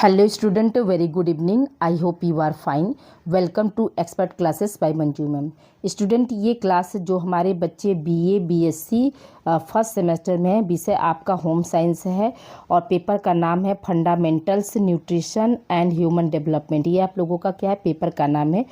Hello student, very good evening. I hope you are fine. Welcome to expert classes by Manju ma'am. Student, ये class जो हमारे बच्चे BA BSc first semester में है, विषय आपका होम साइंस है और पेपर का नाम है fundamentals nutrition and human development. ये आप लोगों का क्या है, पेपर का नाम है.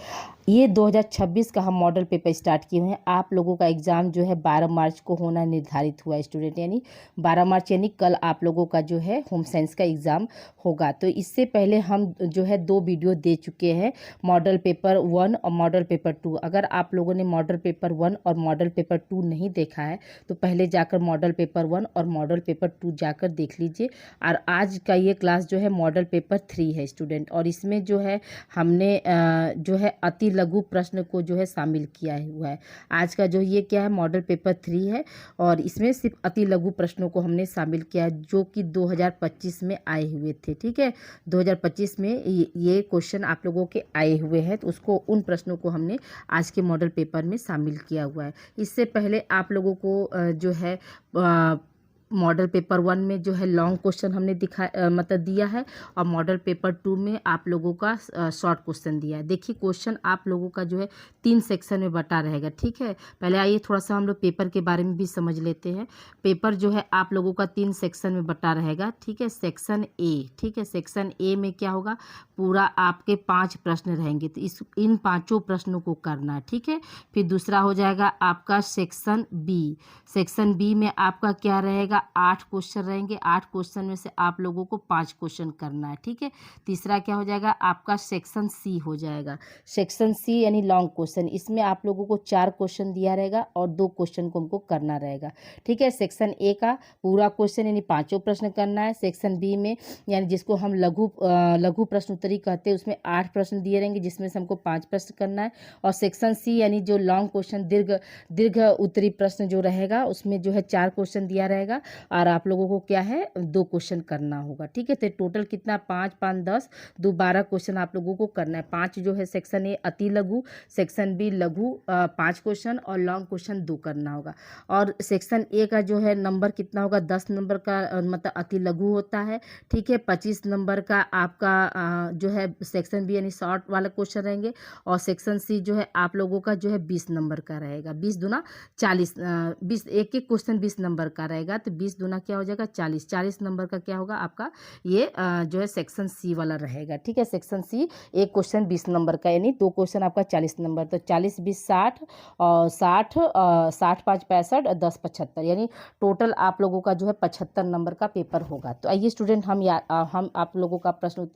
ये 2026 का हम मॉडल पेपर स्टार्ट किए हुए हैं. आप लोगों का एग्ज़ाम जो है 12 मार्च को होना निर्धारित हुआ है स्टूडेंट, यानी 12 मार्च यानी कल आप लोगों का जो है होम साइंस का एग्ज़ाम होगा. तो इससे पहले हम जो है 2 वीडियो दे चुके हैं, मॉडल पेपर 1 और मॉडल पेपर 2. अगर आप लोगों ने मॉडल पेपर 1 और मॉडल पेपर 2 नहीं देखा है तो पहले जाकर मॉडल पेपर 1 और मॉडल पेपर 2 जाकर देख लीजिए. और आज का ये क्लास जो है मॉडल पेपर 3 है स्टूडेंट, और इसमें जो है हमने जो है अति लघु प्रश्न को जो है शामिल किया हुआ है. आज का जो ये क्या है, मॉडल पेपर 3 है और इसमें सिर्फ अति लघु प्रश्नों को हमने शामिल किया है जो कि 2025 में आए हुए थे. ठीक है, 2025 में ये क्वेश्चन आप लोगों के आए हुए हैं, तो उसको उन प्रश्नों को हमने आज के मॉडल पेपर में शामिल किया हुआ है. इससे पहले आप लोगों को जो है मॉडल पेपर 1 में जो है लॉन्ग क्वेश्चन हमने मतलब दिया है, और मॉडल पेपर 2 में आप लोगों का शॉर्ट क्वेश्चन दिया है. देखिए, क्वेश्चन आप लोगों का जो है 3 सेक्शन में बटा रहेगा. ठीक है, पहले आइए थोड़ा सा हम लोग पेपर के बारे में भी समझ लेते हैं. पेपर जो है आप लोगों का 3 सेक्शन में बटा रहेगा. ठीक है, सेक्शन ए. ठीक है, सेक्शन ए में क्या होगा, पूरा आपके 5 प्रश्न रहेंगे, तो इन 5 प्रश्नों को करना है. ठीक है, फिर दूसरा हो जाएगा आपका सेक्शन बी. सेक्शन बी में आपका क्या रहेगा, 8 क्वेश्चन रहेंगे. 8 क्वेश्चन में से आप लोगों को 5 क्वेश्चन करना है. ठीक है, तीसरा क्या हो जाएगा, आपका सेक्शन सी हो जाएगा. सेक्शन सी यानी लॉन्ग क्वेश्चन, इसमें आप लोगों को 4 क्वेश्चन दिया रहेगा और 2 क्वेश्चन को हमको करना रहेगा. ठीक है, सेक्शन ए का पूरा क्वेश्चन यानी 5 प्रश्न करना है. सेक्शन बी में यानी जिसको हम लघु प्रश्न उत्तरी कहते हैं, उसमें 8 प्रश्न दिए रहेंगे जिसमें से हमको 5 प्रश्न करना है. और सेक्शन सी यानी जो लॉन्ग क्वेश्चन दीर्घ उत्तरी प्रश्न जो रहेगा, उसमें जो है 4 क्वेश्चन दिया रहेगा और आप लोगों को क्या है 2 क्वेश्चन करना होगा. ठीक है, तो टोटल कितना, 5 5 10 2 12 क्वेश्चन आप लोगों को करना है. 5 जो है सेक्शन ए अति लघु, सेक्शन बी लघु 5 क्वेश्चन और लॉन्ग क्वेश्चन 2 करना होगा. और सेक्शन ए का जो है नंबर कितना होगा, 10 नंबर का मतलब अति लघु होता है. ठीक है, 25 नंबर का आपका जो है सेक्शन बी यानी शॉर्ट वाला क्वेश्चन रहेंगे. और सेक्शन सी जो है आप लोगों का जो है 20 नंबर का रहेगा. 20 दूना 40, 20 एक क्वेश्चन 20 नंबर का रहेगा, तो 20 दूना क्या हो जाएगा 40. 40 नंबर का क्या होगा आपका ये जो है सेक्शन सी वाला रहेगा. ठीक है, सेक्शन सी एक क्वेश्चन 20 नंबर का यानी 2 क्वेश्चन आपका 40 नंबर. तो 40 20 60 और 60 60 5 65 और 10 75 यानी टोटल आप लोगों का जो है 75 नंबर का पेपर होगा. तो आइए स्टूडेंट, हम आप लोगों का प्रश्न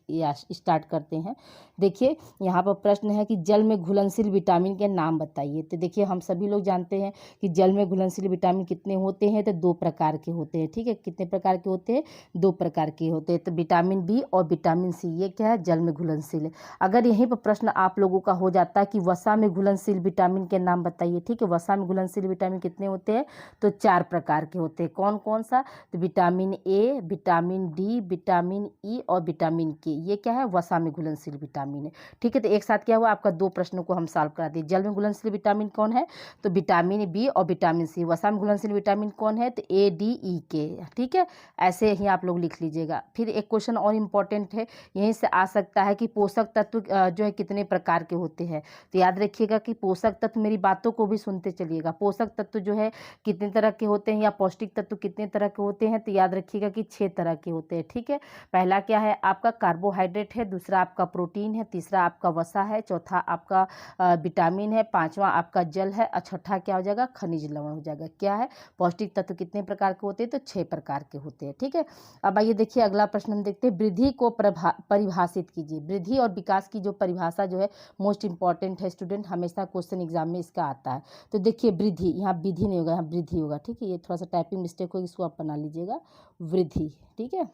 स्टार्ट करते हैं. देखिए, यहाँ पर प्रश्न है कि जल में घुलनशील विटामिन के नाम बताइए. तो देखिए, हम सभी लोग जानते हैं कि जल में घुलनशील विटामिन कितने होते हैं, तो 2 प्रकार के होते हैं. ठीक है, कितने प्रकार के होते हैं, 2 प्रकार के होते हैं. तो विटामिन बी और विटामिन सी, ये क्या है, जल में घुलनशील है. अगर यहीं पर प्रश्न आप लोगों का हो जाता है कि वसा में घुलनशील विटामिन के नाम बताइए. ठीक है, वसा में घुलनशील विटामिन कितने होते हैं, तो 4 प्रकार के होते हैं. कौन कौन सा, तो vitamin A, vitamin D, vitamin E और विटामिन के, ये क्या है, वसा में घुलनशील विटामिन है. ठीक है, तो एक साथ क्या हुआ, आपका 2 प्रश्नों को हम सॉल्व करा दिए. जल में घुलनशील विटामिन कौन है, तो विटामिन बी और विटामिन सी. वसा में घुलनशील विटामिन कौन है, तो ए डी ई के. ठीक है, ऐसे ही आप लोग लिख लीजिएगा. फिर एक क्वेश्चन और इम्पॉर्टेंट है, यहीं से आ सकता है कि पोषक तत्व जो है कितने प्रकार के होते हैं. तो याद रखिएगा कि पोषक तत्व, मेरी बातों को भी सुनते चलिएगा, पोषक तत्व जो है कितने तरह के होते हैं या पौष्टिक तत्व कितने तरह के होते हैं, तो याद रखिएगा कि 6 तरह के होते हैं. ठीक है, पहला क्या है आपका कार्बोहाइड्रेट है, दूसरा आपका प्रोटीन है, तीसरा आपका वसा है, चौथा आपका विटामिन है, पांचवा आपका जल है और छठा क्या हो जाएगा, खनिज लवण हो जाएगा. क्या है, पौष्टिक तत्व कितने प्रकार के होते हैं, तो 6 प्रकार के होते हैं. ठीक है, अब आइए देखिए अगला प्रश्न हम देखते हैं. वृद्धि को परिभाषित कीजिए. वृद्धि और विकास की जो परिभाषा जो है मोस्ट इंपॉर्टेंट है स्टूडेंट, हमेशा क्वेश्चन एग्जाम में इसका आता है. तो देखिए वृद्धि, यहाँ विधि नहीं होगा, यहाँ वृद्धि होगा. ठीक है, ये थोड़ा सा टाइपिंग मिस्टेक होगी, इसको आप बना लीजिएगा वृद्धि. ठीक है,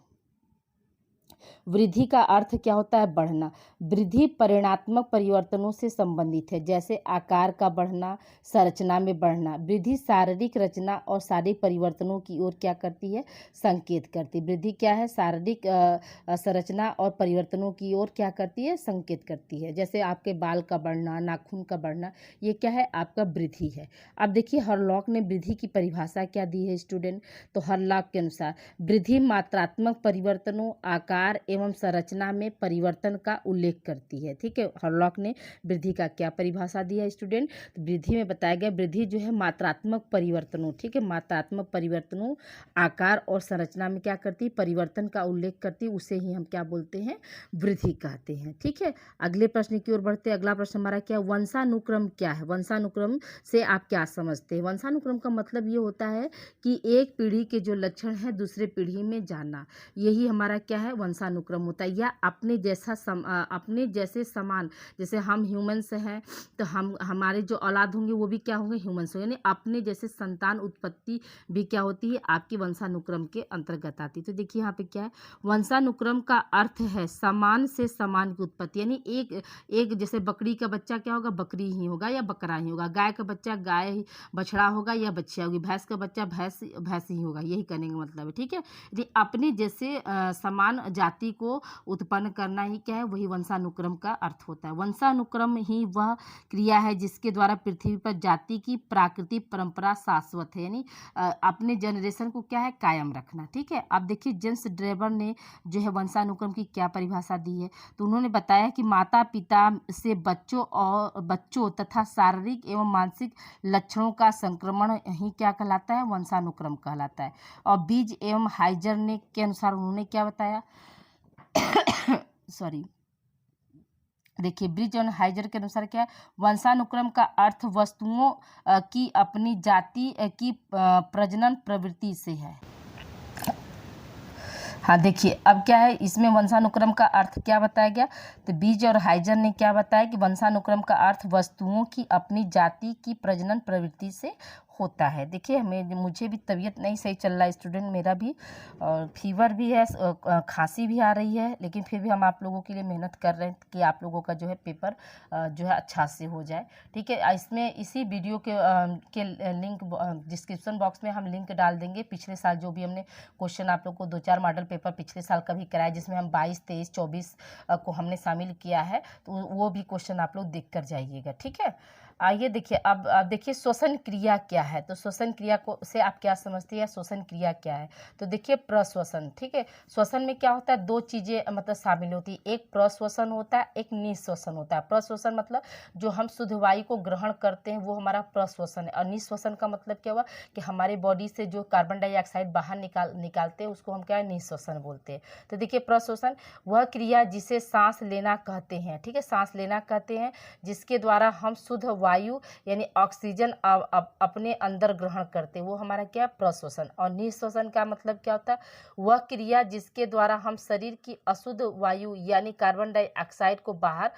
वृद्धि का अर्थ क्या होता है, बढ़ना. वृद्धि परिणात्मक परिवर्तनों से संबंधित है, जैसे आकार का बढ़ना, संरचना में बढ़ना. वृद्धि शारीरिक रचना और शारीरिक परिवर्तनों की ओर क्या करती है, संकेत करती है. वृद्धि क्या है, शारीरिक संरचना और परिवर्तनों की ओर क्या करती है, संकेत करती है. जैसे आपके बाल का बढ़ना, नाखून का बढ़ना, ये क्या है, आपका वृद्धि है. अब देखिए हरलॉक ने वृद्धि की परिभाषा क्या दी है स्टूडेंट, तो हरलॉक के अनुसार वृद्धि मात्रात्मक परिवर्तनों, आकार एवं संरचना में परिवर्तन का उल्लेख करती है। ठीक है, हॉलॉक ने वृद्धि का क्या परिभाषा दी है स्टूडेंट? तो वृद्धि में बताया गया वृद्धि जो है मात्रात्मक परिवर्तनों, ठीक है, मात्रात्मक परिवर्तनों आकार और संरचना में क्या करती है, परिवर्तन का उल्लेख करती है, उसे ही हम क्या बोलते हैं, वृद्धि कहते हैं। ठीक है, अगले प्रश्न की ओर बढ़ते हैं। अगला प्रश्न हमारा क्या, वंशानुक्रम क्या है? वंशानुक्रम से आप क्या समझते हैं? वंशानुक्रम का मतलब ये होता है कि एक पीढ़ी के जो लक्षण है दूसरे पीढ़ी में जाना, यही हमारा क्या है, वंशानुक्रम होता है। या अपने जैसा अपने जैसे समान, जैसे हम ह्यूमंस हैं तो हम हमारे जो औलाद होंगे वो भी क्या होंगे, ह्यूमंस होंगे, यानी अपने जैसे संतान उत्पत्ति भी क्या होती है, आपकी वंशानुक्रम के अंतर्गत आती है। तो देखिए यहाँ पे क्या है, वंशानुक्रम का अर्थ है समान से समान की उत्पत्ति, यानी एक जैसे बकरी का बच्चा क्या होगा, बकरी ही होगा या बकरा ही होगा, गाय का बच्चा गाय बछड़ा होगा या बच्चिया होगी, भैंस का बच्चा भैंस ही होगा, यही कहने का मतलब है। ठीक है, यदि अपने जैसे समान जाति को उत्पन्न करना ही क्या है, वही वंशानुक्रम का अर्थ होता है। वंशानुक्रम ही वह क्रिया है जिसके द्वारा पृथ्वी पर जाति की प्राकृतिक परंपरा शाश्वत है, यानी अपने जनरेशन को क्या है, कायम रखना। ठीक है, अब देखिए जेम्स ड्रेबर ने जो है वंशानुक्रम की क्या परिभाषा दी है, तो उन्होंने बताया कि माता पिता से बच्चों तथा शारीरिक एवं मानसिक लक्षणों का संक्रमण ही क्या कहलाता है, वंशानुक्रम कहलाता है। और बीज एवं हाइजर ने के अनुसार उन्होंने क्या बताया सॉरी देखिए, ब्रिज और हाइजर के अनुसार क्या है, वंशानुक्रम का अर्थ वस्तुओं की अपनी जाति की प्रजनन प्रवृत्ति से है। हाँ देखिए, अब क्या है, इसमें वंशानुक्रम का अर्थ क्या बताया गया, तो बीज और हाइजर ने क्या बताया कि वंशानुक्रम का अर्थ वस्तुओं की अपनी जाति की प्रजनन प्रवृत्ति से होता है। देखिए, मुझे भी तबीयत नहीं सही चल रहा है स्टूडेंट, मेरा भी, और फीवर भी है, खांसी भी आ रही है, लेकिन फिर भी हम आप लोगों के लिए मेहनत कर रहे हैं कि आप लोगों का जो है पेपर जो है अच्छा से हो जाए। ठीक है, इसमें इसी वीडियो के लिंक डिस्क्रिप्शन बॉक्स में हम लिंक डाल देंगे। पिछले साल जो भी हमने क्वेश्चन आप लोग को 2-4 मॉडल पेपर पिछले साल का भी कराया, जिसमें हम 22, 23, 24 को हमने शामिल किया है, तो वो भी क्वेश्चन आप लोग देख कर जाइएगा। ठीक है, आइए देखिए, अब देखिए श्वसन क्रिया क्या है, तो श्वसन क्रिया को से आप क्या समझते हैं, श्वसन क्रिया क्या है? तो देखिए, प्रश्वसन। ठीक है, श्वसन में क्या होता है, दो चीजें मतलब शामिल होती है, एक प्रश्वसन होता है, एक निश्वसन होता है। प्रश्वसन मतलब जो हम शुद्ध वायु को ग्रहण करते हैं वो हमारा प्रश्वसन है, और निश्वसन का मतलब क्या हुआ कि हमारे बॉडी से जो कार्बन डाइऑक्साइड बाहर निकालते हैं उसको हम क्या है, निश्वसन बोलते हैं। तो देखिए, प्रश्वसन वह क्रिया जिसे सांस लेना कहते हैं। ठीक है, सांस लेना कहते हैं, जिसके द्वारा हम शुद्ध वायु यानी ऑक्सीजन अपने अंदर ग्रहण करते हैं, वो हमारा क्या, प्रश्वसन। और निश्वसन का मतलब क्या होता है, वह क्रिया जिसके द्वारा हम शरीर की अशुद्ध वायु यानी कार्बन डाइऑक्साइड को बाहर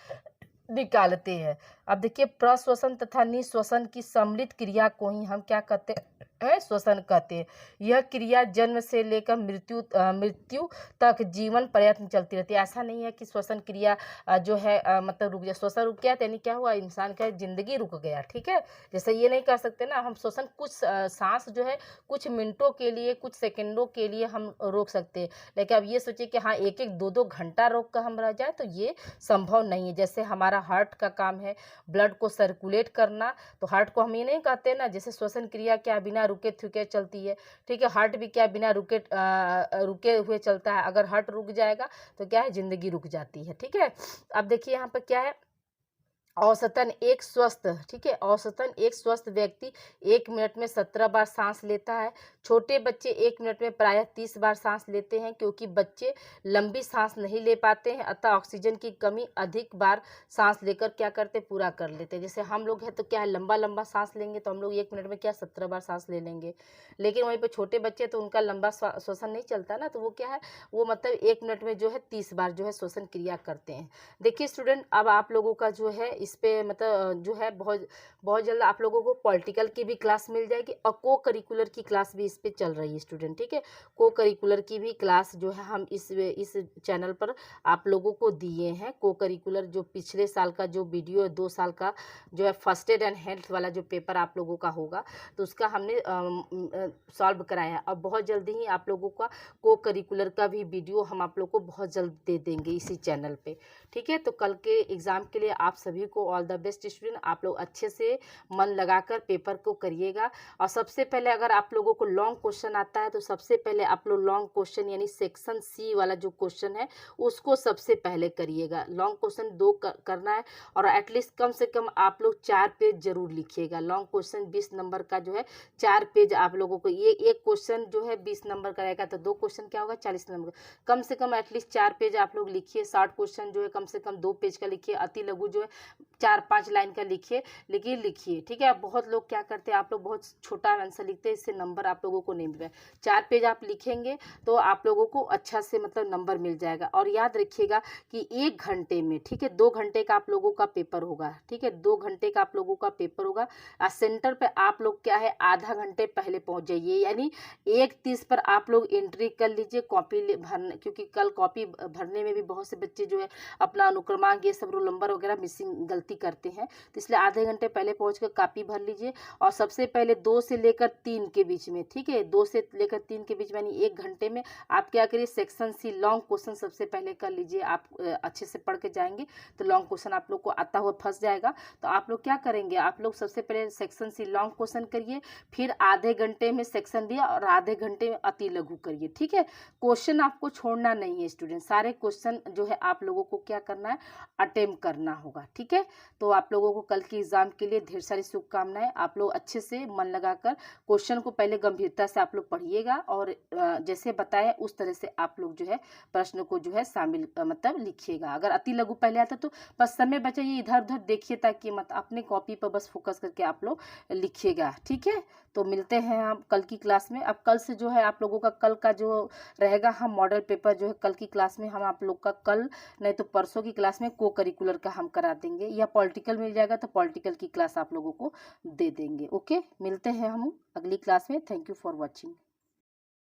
निकालते हैं। अब देखिए, प्रश्वसन तथा निश्वसन की सम्मिलित क्रिया को ही हम क्या कहते हैं, श्वसन कहते हैं। यह क्रिया जन्म से लेकर मृत्यु तक जीवन पर्यंत चलती रहती है। ऐसा नहीं है कि श्वसन क्रिया जो है मतलब रुक जाए, श्वसन रुक गया यानी क्या हुआ, इंसान का जिंदगी रुक गया। ठीक है, जैसे ये नहीं कर सकते ना हम, श्वसन कुछ सांस जो है कुछ मिनटों के लिए, कुछ सेकंडों के लिए हम रोक सकते हैं, लेकिन अब ये सोचिए कि हाँ 1-1, 2-2 घंटा रोक कर हम रह जाए, तो ये संभव नहीं है। जैसे हमारा हार्ट का काम है ब्लड को सर्कुलेट करना, तो हार्ट को हम ये नहीं कहते ना, जैसे श्वसन क्रिया क्या बिना रुके थुके चलती है। ठीक है, हार्ट भी क्या बिना रुके हुए चलता है। अगर हार्ट रुक जाएगा तो क्या है, जिंदगी रुक जाती है। ठीक है, अब देखिए यहाँ पर क्या है, औसतन एक स्वस्थ, ठीक है, औसतन एक स्वस्थ व्यक्ति 1 मिनट में 17 बार सांस लेता है। छोटे बच्चे 1 मिनट में प्रायः 30 बार सांस लेते हैं, क्योंकि बच्चे लंबी सांस नहीं ले पाते हैं, अतः ऑक्सीजन की कमी अधिक बार सांस लेकर क्या करते, पूरा कर लेते हैं। जैसे हम लोग हैं तो क्या है, लंबा सांस लेंगे तो हम लोग 1 मिनट में क्या 17 बार सांस ले लेंगे, लेकिन वहीं पर छोटे बच्चे तो उनका लंबा श्वसन नहीं चलता ना, तो वो क्या है, वो मतलब 1 मिनट में जो है 30 बार जो है श्वसन क्रिया करते हैं। देखिए स्टूडेंट, अब आप लोगों का जो है इस पे मतलब जो है बहुत जल्द आप लोगों को पॉलिटिकल की भी क्लास मिल जाएगी, और को करिकुलर की क्लास भी इस पे चल रही है स्टूडेंट। ठीक है, को करिकुलर की भी क्लास जो है हम इस चैनल पर आप लोगों को दिए हैं। को करिकुलर जो पिछले साल का जो वीडियो 2 साल का जो है फर्स्ट एड एंड हेल्थ वाला जो पेपर आप लोगों का होगा, तो उसका हमने सॉल्व कराया है, और बहुत जल्दी ही आप लोगों का को करिकुलर का भी वीडियो हम आप लोग को बहुत जल्द दे देंगे इसी चैनल पे। ठीक है, तो कल के एग्ज़ाम के लिए आप सभी को ऑल द बेस्ट स्टूडेंट। आप लोग अच्छे से मन लगाकर पेपर को करिएगा। और सबसे पहले अगर आप लोगों को लॉन्ग क्वेश्चन आता है तो सबसे पहले आप लोग लॉन्ग क्वेश्चन यानी सेक्शन सी वाला जो क्वेश्चन है उसको सबसे पहले करिएगा। लॉन्ग क्वेश्चन 2 करना है और एटलीस्ट कम से कम आप लोग 4 पेज जरूर लिखिएगा। लॉन्ग क्वेश्चन 20 नंबर का जो है 4 पेज आप लोगों को, ये एक क्वेश्चन जो है 20 नंबर का रहेगा तो 2 क्वेश्चन क्या होगा 40 नंबर का। कम से कम एटलीस्ट 4 पेज आप लोग लिखिए। 60 क्वेश्चन जो है कम से कम 2 पेज का लिखिए। अति लघु जो है 4-5 लाइन का लिखिए, लेकिन लिखिए, ठीक है। बहुत लोग क्या करते हैं, आप लोग बहुत छोटा आंसर लिखते हैं, इससे नंबर आप लोगों को नहीं मिल रहा है। 4 पेज आप लिखेंगे तो आप लोगों को अच्छा से मतलब नंबर मिल जाएगा। और याद रखिएगा कि 1 घंटे में, ठीक है, 2 घंटे का आप लोगों का पेपर होगा, ठीक है, 2 घंटे का आप लोगों का पेपर होगा। सेंटर पे आप लोग क्या है आधा घंटे पहले पहुंच जाइए, यानी 1:30 पर आप लोग एंट्री कर लीजिए कॉपी भरने, क्योंकि कल कॉपी भरने में भी बहुत से बच्चे जो है अपना अनुक्रमांक ये सब रोल नंबर वगैरह मिसिंग गलती करते हैं, तो इसलिए आधे घंटे पहले पहुंचकर कॉपी भर लीजिए। और सबसे पहले 2 से लेकर 3 के बीच में, ठीक है, 2 से लेकर 3 के बीच में यानी 1 घंटे में आप क्या करिए सेक्शन सी लॉन्ग क्वेश्चन सबसे पहले कर लीजिए। आप अच्छे से पढ़ के जाएंगे तो लॉन्ग क्वेश्चन आप लोग को आता हुआ फंस जाएगा। तो आप लोग क्या करेंगे, आप लोग सबसे पहले सेक्शन सी लॉन्ग क्वेश्चन करिए, फिर आधे घंटे में सेक्शन डी और आधे घंटे में अति लघु करिए, ठीक है। क्वेश्चन आपको छोड़ना नहीं है स्टूडेंट, सारे क्वेश्चन जो है आप लोगों को क्या करना है अटेम्प्ट करना होगा, ठीक है। तो आप लोगों को कल की एग्जाम के लिए ढेर सारी शुभकामनाएं। आप लोग अच्छे से मन लगाकर क्वेश्चन को पहले गंभीरता से आप लोग पढ़िएगा और जैसे बताया उस तरह से आप लोग जो है प्रश्न को जो है शामिल मतलब लिखिएगा। अगर अति लघु पहले आता तो बस समय बचाइए, इधर उधर देखिए ताकि मत अपने कॉपी पर बस फोकस करके आप लोग लिखिएगा, ठीक है। तो मिलते हैं हम कल की क्लास में। अब कल से जो है आप लोगों का कल का जो रहेगा, हम मॉडल पेपर जो है कल की क्लास में हम आप लोग का कल नहीं तो परसों की क्लास में को करिकुलर का हम करा देंगे, या पॉलिटिकल मिल जाएगा तो पॉलिटिकल की क्लास आप लोगों को दे देंगे। ओके, मिलते हैं हम अगली क्लास में। Thank you for watching.